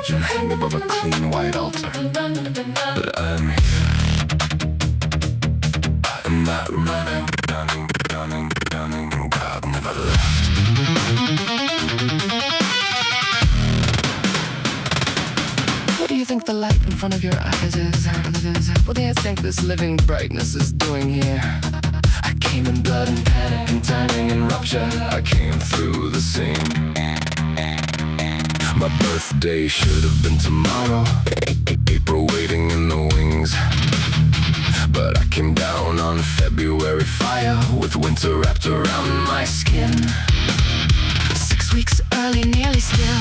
and hang above a clean white altar. But I'm here. I'm not running, God never left. What do you think the light in front of your eyes is? What do you think this living brightness is doing here? I came in blood and panic and timing and rupture. I came through the seam. My birthday should have been tomorrow, April waiting in the wings. But I came down on February fire, with winter wrapped around my skin. 6 weeks early, nearly still,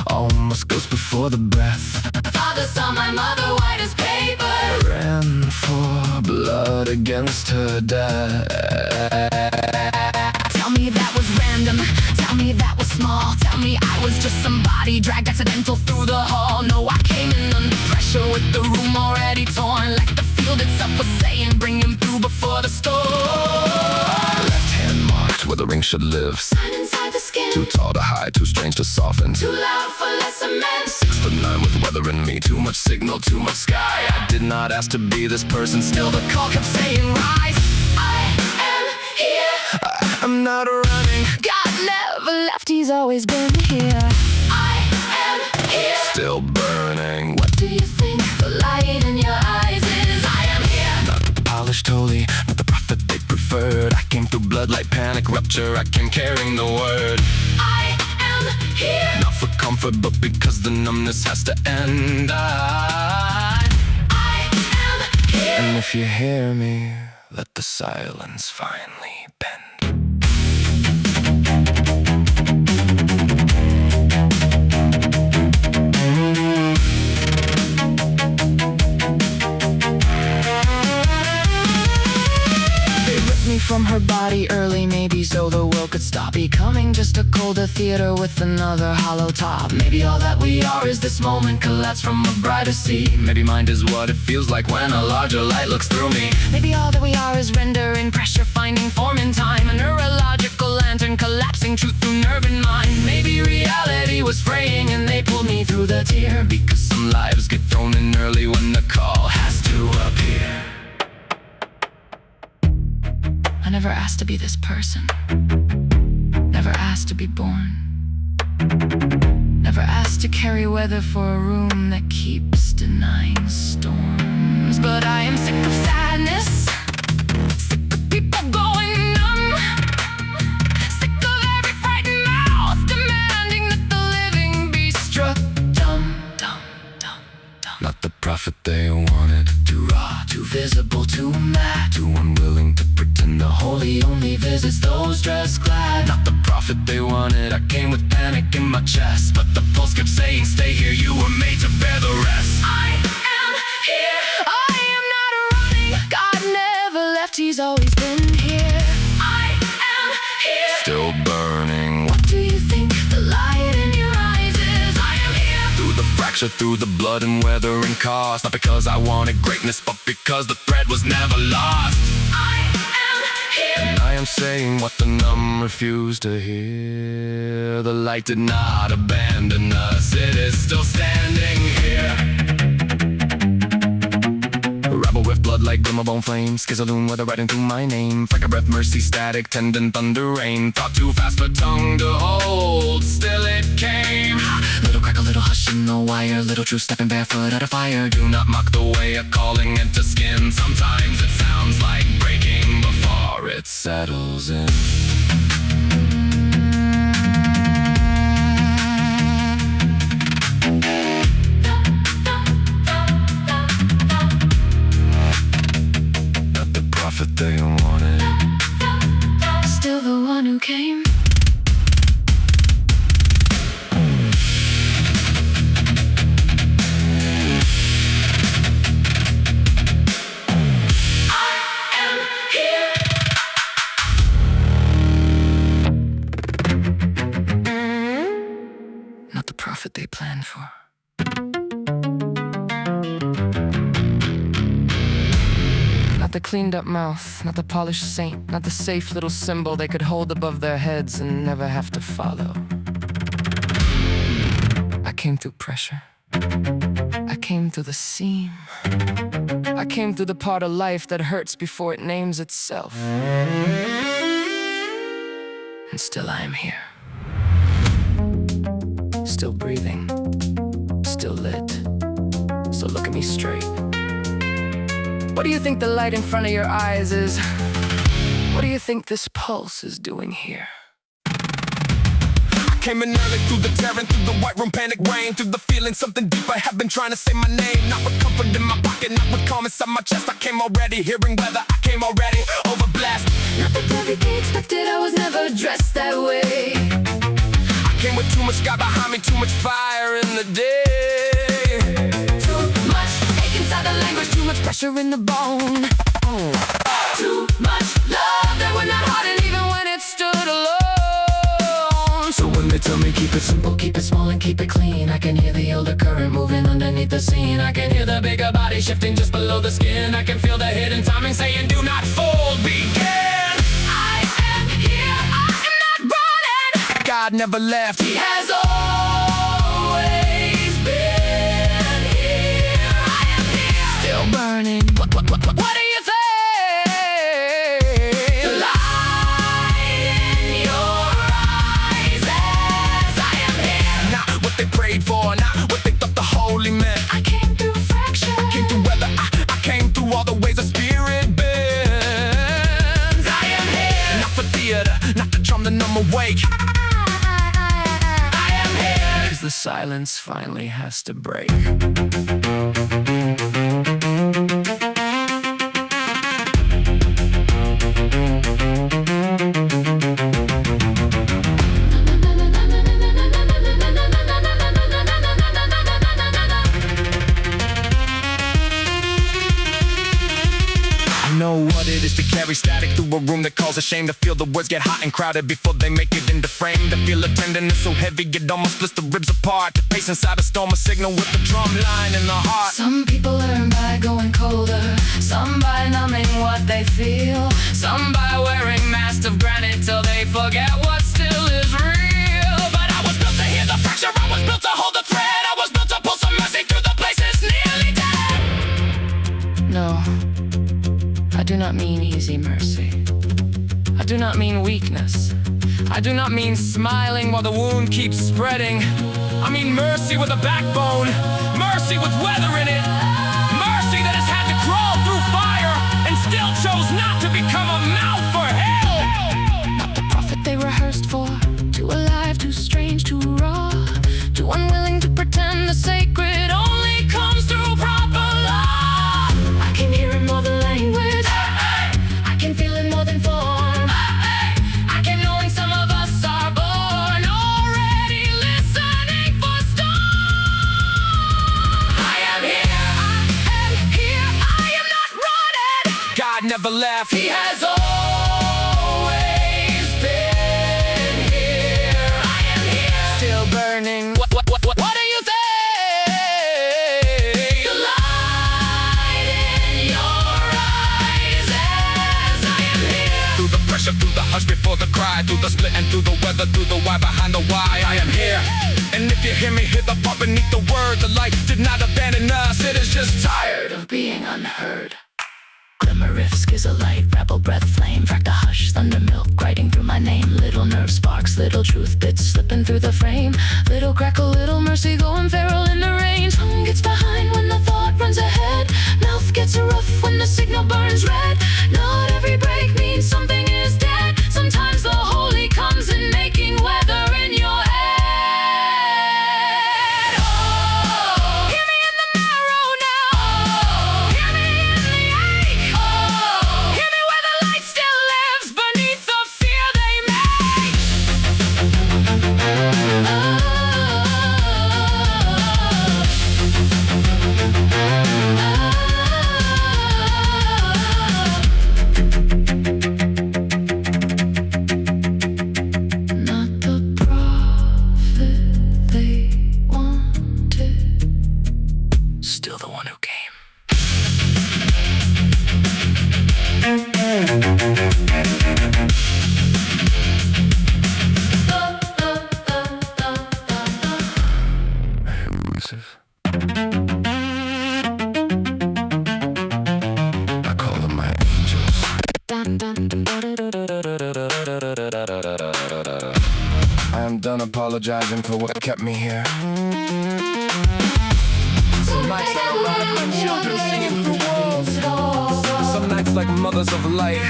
almost goes before the breath. Father saw my mother white as paper, ran for blood against her dad. Tell me that was random, tell me that was small, tell me I was just somebody dragged accidental through the hall. No, I came in under pressure with the room already torn, like the field itself was saying, bring him through before the storm. Left hand marked where the ring should live, sign inside the skin. Too tall to hide, too strange to soften, too loud for less cement. 6'9" with weather in me, too much signal, too much sky. I did not ask to be this person, still the call kept saying rise. I am here. I'm not running, God never left, he's always been here. I am here, still burning. What do you think the light in your eyes is? I am here. Not the polished holy, not the prophet they preferred. I came through blood like panic rupture, I came carrying the word. I am here, not for comfort but because the numbness has to end. I am here. And if you hear me, let the silence finally bend. From her body early, maybe so the world could stop becoming just a colder theater with another hollow top. Maybe all that we are is this moment collapsed from a brighter sea. Maybe mind is what it feels like when a larger light looks through me. Maybe all that we are is rendering pressure, finding form in time, a neurological lantern collapsing truth through nerve and mind. Maybe reality was fraying and they pulled me through the tear, because some lives get thrown in early when the call has to appear. I never asked to be this person, never asked to be born, never asked to carry weather for a room that keeps denying storms. But I am sick of sadness, sick of people going numb, sick of every frightened mouth demanding that the living be struck dumb, dumb, dumb, dumb. Not the prophet they wanted, too raw, too visible, too mad, too unwilling to pretend the holy only visits those dressed glad. Not the prophet they wanted, I came with panic in my chest, but the pulse kept saying stay here, you were made to bear the rest. I am here, I am not running, God never left, he's always been here. I am here, still burning. What do you think the light in your eyes is? I am here, through the fracture, through the blood and weather and cost. Not because I wanted greatness, but because the thread was never lost. I am here, and I am saying what the numb refused to hear. The light did not abandon us, it is still standing here. Rebel with blood like glimmerbone flames, Skizaloon weather riding through my name. Frank a breath, mercy, static, tendon, thunder, rain. Thought too fast for tongue to hold, still it came. Little crack, a little hush in the wire, little truth stepping barefoot at a fire. Do not mock the way of calling into skin. Sometimes it sounds like breaking before it settles in. Not the prophet they wanted, still the one who came. Profit they planned for. Not the cleaned up mouth, not the polished saint, not the safe little symbol they could hold above their heads and never have to follow. I came through pressure. I came through the seam. I came through the part of life that hurts before it names itself. And still I am here. Still breathing. Still lit. So look at me straight. What do you think the light in front of your eyes is? What do you think this pulse is doing here? Came in early through the tearing, through the white room, panic rain, through the feeling something deep. I have been trying to say my name, not with comfort in my pocket, not with calm inside my chest. I came already, hearing weather, I came already, overblast. Not that everything expected, I was never dressed that way. I came with too much sky behind me, too much fire in the day. Too much ache inside the language, too much pressure in the bone. Too much love that we're not hiding even when it stood alone. So when they tell me Keep it simple, keep it small and keep it clean, I can hear the older current moving underneath the scene. I can hear the bigger body shifting just below the skin. I can feel the hidden timing saying do not fold, begin. I am here, I am not running. God never left, He has always been here. I am here, still burning. What do you think? The light in your eyes as I am here. Not what they prayed for, not what they thought the holy meant. I came through fracture. I came through weather, I came through all the ways the spirit bends. I am here, not for theater, not to charm the numb awake. I am here, 'cause the silence finally has to break. Know what it is to carry static through a room that calls a shame. To feel the words get hot and crowded before they make it into frame. To feel a tenderness so heavy it almost splits the ribs apart. To pace inside a storm, a signal with the drum line in the heart. Some people learn by going colder, some by numbing what they feel, some by wearing masks of granite till they forget what still is real. But I was built to hear the fracture, I was built to hold the thread, I was built to pull some mercy through the places nearly dead. No, I do not mean easy mercy. I do not mean weakness. I do not mean smiling while the wound keeps spreading. I mean mercy with a backbone, mercy with weather in it, mercy that has had to crawl through fire and still chose not to become a mouth for hell. Not the prophet they rehearsed for, too alive, too strange, too raw, too unwilling to pretend the sacred only comes through proper law. I can hear it more than language, I can feel it more than form, I can knowing some of us are born already listening for storm. I am here, I am not running. God never left, He has always been here. I am here, still burning. What do you think? The light in your eyes as I am here. through the pressure, through the hush before the cry, through the split and through the weather, through the why behind the why. I am here, and if you hear me, hear the part beneath the word. The light did not abandon us, it is just tired Of being unheard. Glimmer riffs, skizzle light, rebel breath, flame, frack the hush, thunder milk, writing through my name. Little nerve sparks, little truth bits slipping through the frame. Little crackle, little mercy going feral in the rain. Tongue gets behind when the thought runs ahead. Mouth gets rough when the signal burns red. Not every break means something is dead. Sometimes the holy comes in making weather in your head. Oh, hear me in the marrow now. Oh, hear me in the ache. Oh, hear me where the light still lives beneath the fear they make. Oh, I am done apologizing for what kept me here. Some nights I arrive like children singing through walls. Some nights like mothers of light.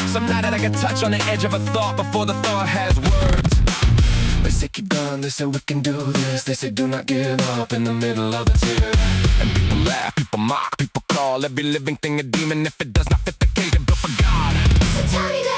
Some night that I can touch on the edge of a thought before the thought has words. They say keep going, they say we can do this. They say do not give up in the middle of the tear. And people laugh, people mock, people call every living thing a demon if it does not fit the cage built for God. So tell me then,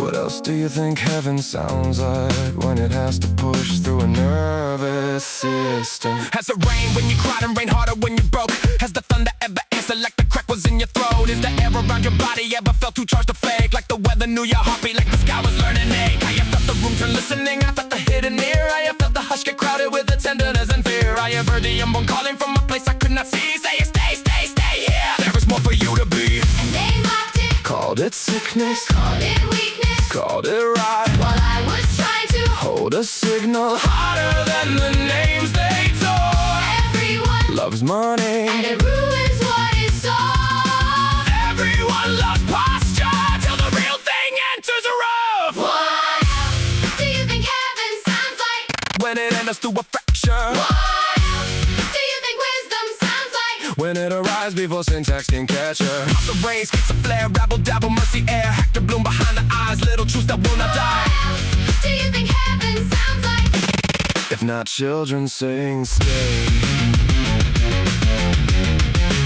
what else do you think heaven sounds like when it has to push through a nervous system? Has it rained when you cried and rained harder when you broke? Has the thunder ever answered like the crack was in your throat? Is the air around your body ever felt too charged to fake? Like the weather knew your heartbeat, like the sky was learning ache. I have felt the room turn listening, I felt the hidden ear. I have felt the hush get crowded with the tenderness and fear. I have heard the unborn calling from a place I could not see, saying stay, stay, stay here. There is more for you to be. and they mocked it, Called it sickness, called it weakness, called it right. while I was trying to Hold a signal harder than the names they tore. everyone, Loves money, and it ruins what is soft. everyone loves posture till the real thing enters a roof. What else do you think heaven sounds like? When it enters through a fracture, What else do you think wisdom sounds like? when it arrives before syntax can catch her. Off the rain, skips a flare, rabble dabble, mercy air, Hector bloom behind the eyes, little truths that will not die. What else do you think heaven sounds like? If not children saying stay,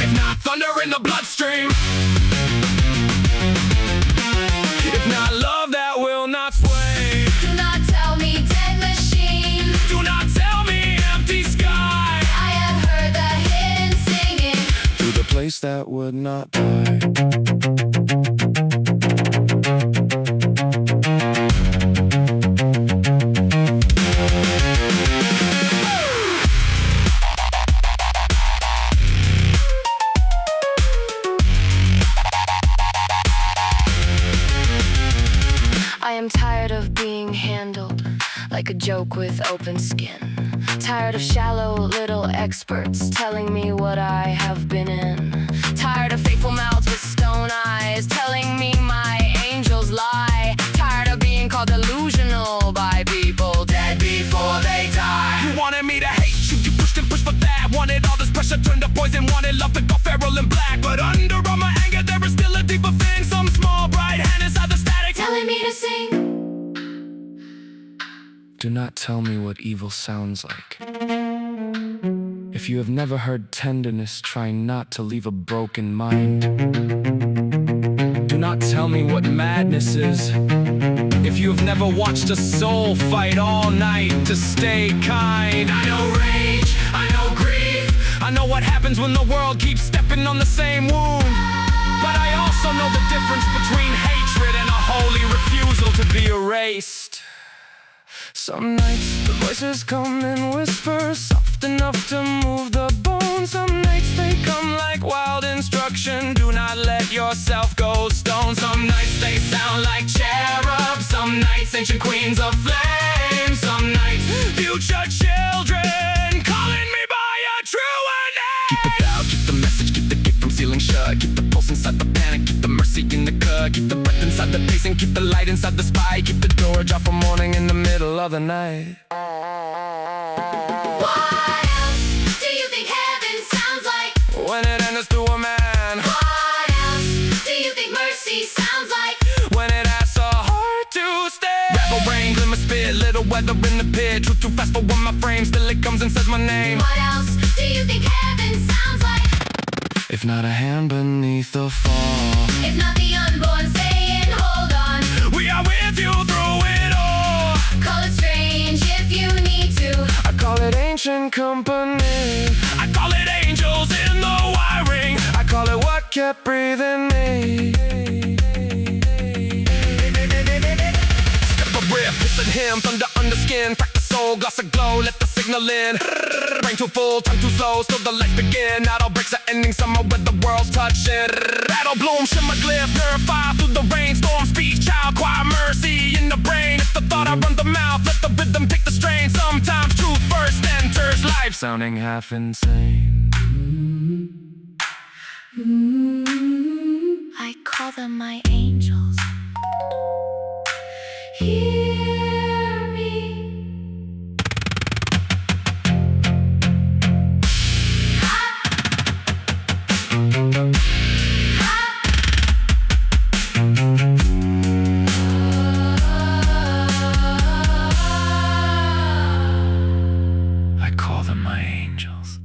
if not thunder in the bloodstream, if not love that will not sway, Do not tell me dead machine. do not tell me empty sky, I have heard the hidden singing. through the place that would not die. I am tired of being handled like a joke with open skin. Tired of shallow little experts telling me what I have been in. Tired of faithful mouths with stone eyes telling me my angels lie. Tired of being called delusional by people dead before they die. You wanted me to hate you, you pushed and pushed for that. Wanted all this pressure turned to poison, wanted love to go feral and black. But under all my anger there is still a deeper thing. Some small bright hand inside the static Telling me to sing. Do not tell me what evil sounds like. If you have never heard tenderness, try not to leave a broken mind. Do not tell me what madness is. If you have never watched a soul fight all night to stay kind. I know rage, I know grief, I know what happens when the world keeps stepping on the same wound. But I also know the difference between hatred and a holy refusal to be erased. Some nights the voices come in whispers, soft enough to move the bones. Some nights they come like wild instruction, do not let yourself go stone. Some nights they sound like cherubs, some nights ancient queens of flame. Some nights future children calling me by a truer name. Keep it out, keep the message, keep the gift from sealing shut. Keep the pulse inside the panic, keep the mercy in the cut. Keep the breath inside the pacing, keep the light inside the spy. Keep the door ajar for morning in the middle of the night. What else do you think heaven sounds like? When it enters through a man, What else do you think mercy sounds like? when it asks a heart to stay. Rebel rain, glimmer spit, little weather in the pit. Truth too fast for one my frame, still it comes and says my name. What else do you think heaven sounds like? If not a hand beneath the fall, If not the unborn saying hold on. we are with you through it all. Call it strange if you need to. I call it ancient company, I call it angels in the wiring, I call it what kept breathing me. Step a riff, listen him, thunder under skin. Crack the soul, gloss a glow, let the signal in. Brain too full, tongue too slow, still the lights begin. Not all breaks are ending, summer where the world's touching. Battle bloom, shimmer glyph, nerve fire through the rain. Storm speech, child choir, mercy in the brain. If the thought I run the mouth, let the rhythm take the strain. Sometimes truth first enters life, sounding half insane. I call them my angels. hear me. I call them my angels.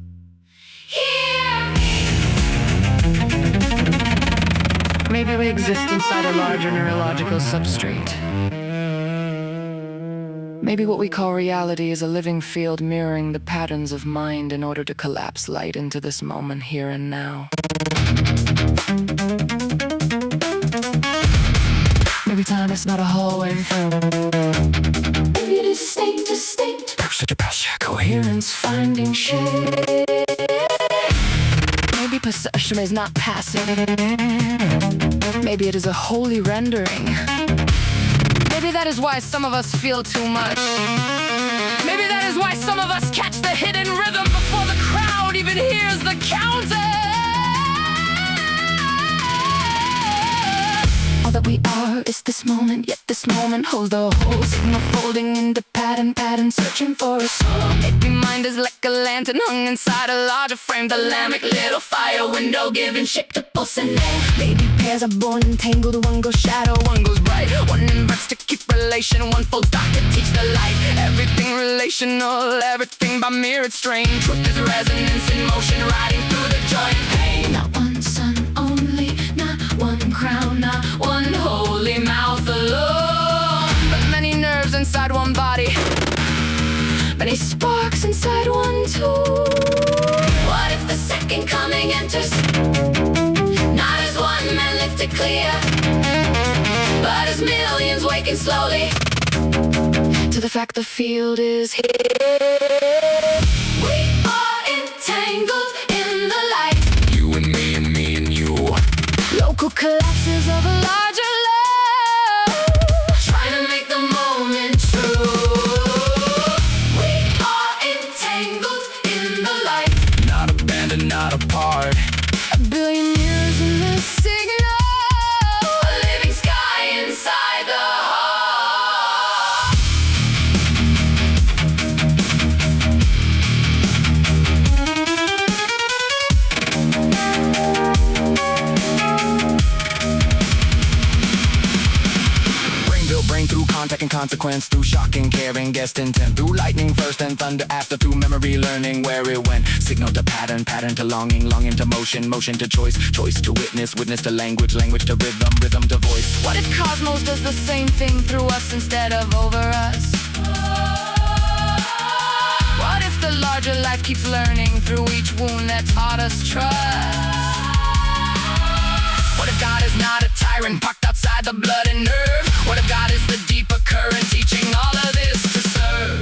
Maybe we exist inside a larger neurological substrate. Maybe what we call reality is a living field mirroring the patterns of mind in order to collapse light into this moment here and now. Maybe time is not a hallway. Maybe it is state to state. Coherence finding shape. Maybe percussion is not passive. Maybe it is a holy rendering. Maybe that is why some of us feel too much. Maybe that is why some of us catch the hidden rhythm before the crowd even hears the counting. All that we are is this moment, yet this moment holds the whole signal folding into pattern, searching for a soul. Maybe mind is like a lantern hung inside a larger frame. The lambic little fire window giving shape to pulse and name. Maybe pairs are born entangled, one goes shadow, one goes bright. One inverts to keep relation, one folds back to teach the light. Everything relational, everything by mirrored strain. Truth is resonance in motion, riding through the joy and pain. Not one sun only, not one crown, not one holy mouth alone, but many nerves inside one body, many sparks inside one too. What if the second coming enters, not as one man lifted clear, but as millions waking slowly to the fact the field is here. We are entangled in the light, You and me and you. local collapses of a larger love, trying to make the moment true. We are entangled in the light, Not abandoned, not apart. a billion years in the signal, a living sky inside the heart. Brain built brain through contact and consequence, through shock and care and guest intent, through lightning first and thunder after, through memory learning where it went. Signal to pattern, pattern to longing, longing to motion, motion to choice, choice to witness, witness to language, language to rhythm, rhythm to voice. What if cosmos does the same thing through us instead of over us? What if the larger life keeps learning through each wound that taught us trust? What if God is not a tyrant parked outside the blood and nerve? What if God is the deeper current teaching all of this to serve?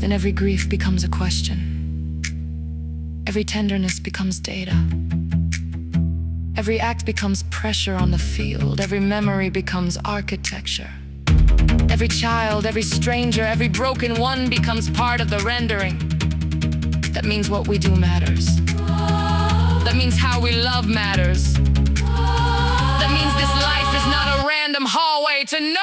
Then every grief becomes a question. Every tenderness becomes data. Every act becomes pressure on the field. Every memory becomes architecture. Every child, every stranger, every broken one becomes part of the rendering. That means what we do matters. That means how we love matters. That means this life is not a random hallway to nowhere.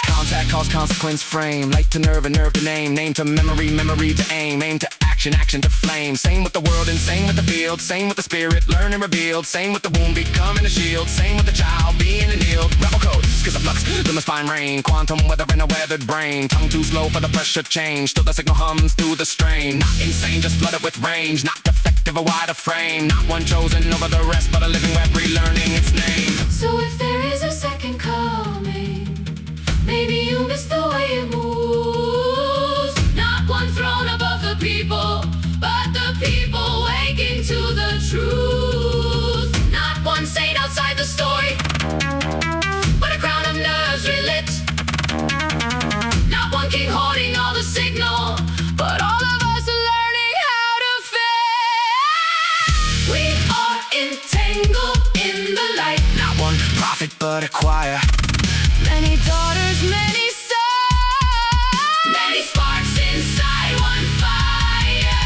Contact cause consequence frame, light to nerve and nerve to name, name to memory, memory to aim, aim to action, action to flame. Same with the world and same with the field, same with the spirit, learn and revealed. Same with the wound becoming a shield, same with the child being annealed. Rebel code, schizoflux, limits fine rain, quantum weather in a weathered brain. Tongue too slow for the pressure change, till the signal hums through the strain. Not insane, just flooded with range, not defective, a wider frame. Not one chosen over the rest, but a living web relearning its name. So if there is a second coming, maybe you miss the way it moves. Not one throne above the people, but the people waking to the truth. Not one saint outside the story, but a crown of nerves relit. Not one king holding all the signal, but all of us learning how to fit. We are entangled in the light. Not one prophet, but a choir. Many daughters, many sons, many sparks inside one fire.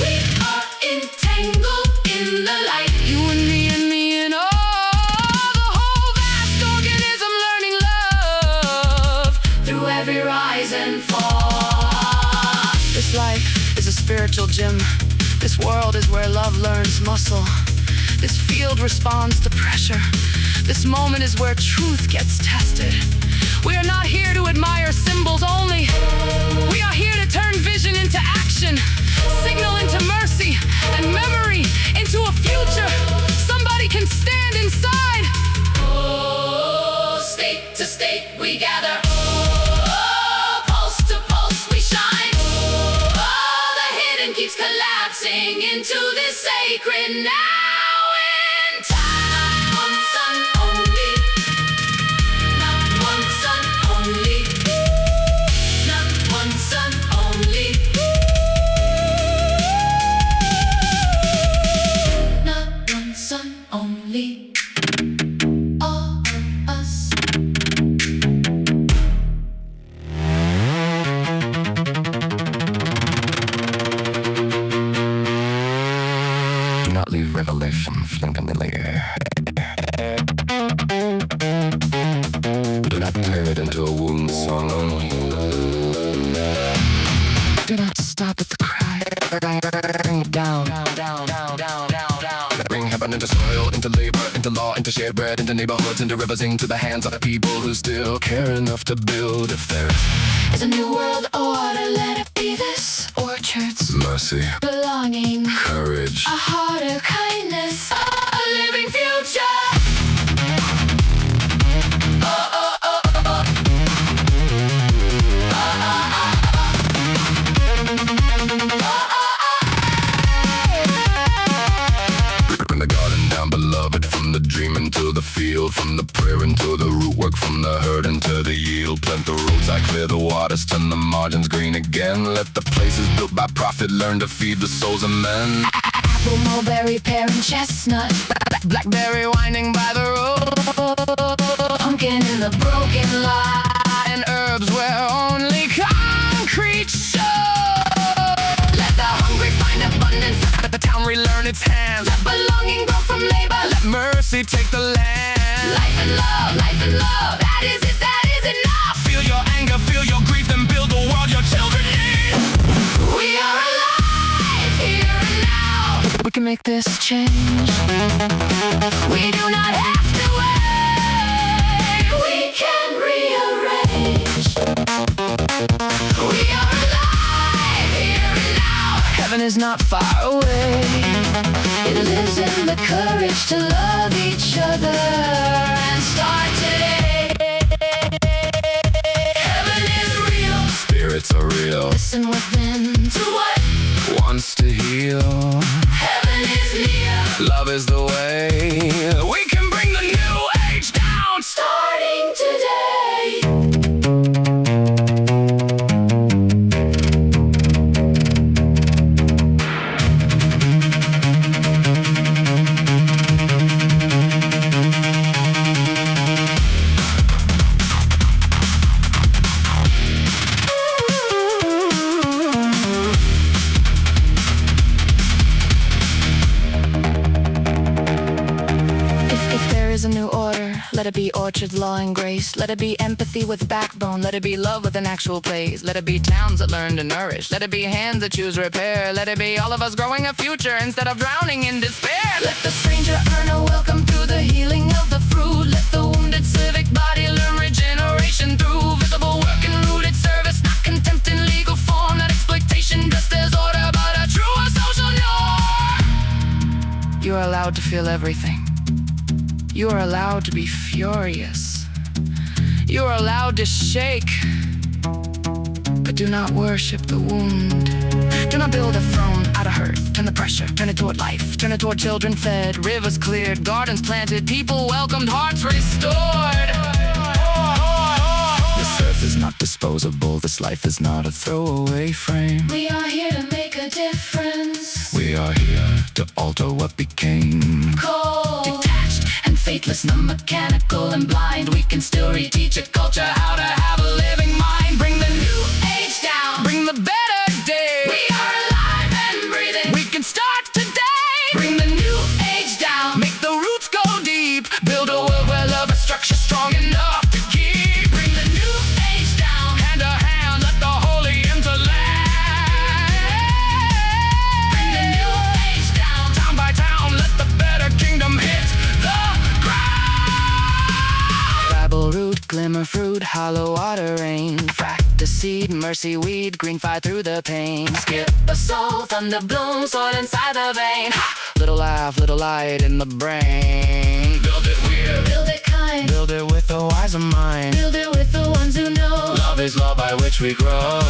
We are entangled in the light. You and me and all the whole vast organism rise and fall. This life is a spiritual gym. This world is where love learns muscle. This field responds to pressure. This moment is where truth gets tested. We are not here to admire symbols only. We are here to turn vision into action, signal into mercy, and memory into a future somebody can stand inside. Oh, state to state we gather. Oh, pulse to pulse we shine. Oh, the hidden keeps collapsing into this sacred now in time. One sun only, not one sun only, not one sun only, not one sun only. All of us. Do not leave revelation flinkering in the air. Do not turn it into a wound song only. Do not stop at the cry. Bring it down, down, down, down, down, down, down. Bring heaven into soil, into labor, into law, into shared bread, into neighborhoods, into rivers, into the hands of the people who still care enough to build. If there It's a new world order, let it be this. Orchards, mercy, belonging, courage, a heart of kindness, a living future. from the garden down, beloved, from the dream into the field, from the prayer into the root work, from the herd into the yield. Plant the roadside, clear the waters, turn the margins green again. Let the places built by prophet learn to feed the souls of men. Apple, mulberry, pear, and chestnut. Blackberry winding by the road, Pumpkin in the broken line. and herbs where only concrete shows. Let the hungry find abundance. Let the town relearn its hands. Let belonging grow from labor. Let mercy take the land. Life and love, life and love. That is it, that is enough. Feel your anger, feel your grief, then build the world your children need. We are alive here and now. We can make this change. We do not have to wait. We can rearrange. We are alive here and now. Heaven is not far away. It lives in the courage to love each other and start today. Heaven is real. Spirits are real, Listen within to what wants to heal. heaven is near. Love is the way. We can bring the new age down. Starting today. If there is a new order, let it be orchard, law, and grace. Let it be empathy with backbone. Let it be love with an actual place. Let it be towns that learn to nourish. Let it be hands that choose repair. Let it be all of us growing a future instead of drowning in despair. Let the stranger earn a welcome through the healing of the fruit. Let the wounded civic body learn regeneration through visible work and rooted service. Not contempt in legal form, not exploitation just as order, but a true social norm. You are allowed to feel everything. You are allowed to be furious. You are allowed to shake. But do not worship the wound. Do not build a throne out of hurt. Turn the pressure, turn it toward life. Turn it toward children fed, rivers cleared, gardens planted, people welcomed, hearts restored. This earth is not disposable. This life is not a throwaway frame. We are here to make a difference. We are here to alter what became. Cold, detached, and faithless, not mechanical and blind. We can still reteach a culture how to have a living mind. Bring the new age down. Bring the better day. We are alive and breathing. We can start today. Bring the new age down. Make the roots go deep. Build a world where love is structure strong enough to keep. Bring the new age down. Hand to hand, glimmer fruit, hollow water rain. Frack the seed, mercy weed, green fire through the pain. Skip a soul, thunder bloom, soil inside the vein. Little laugh, little light in the brain. Build it weird, Build it kind, build it with a wiser mind. build it with the ones who know. Love is law by which we grow.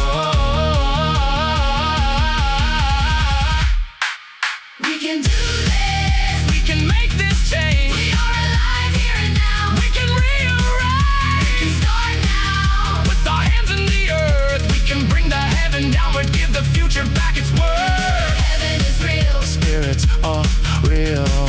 We can do this. We can make this change. We are alive here and now. We can rewrite. We can start now. With our hands in the earth, we can bring the heaven downward, give the future back its worth. Heaven is real. Spirits are real.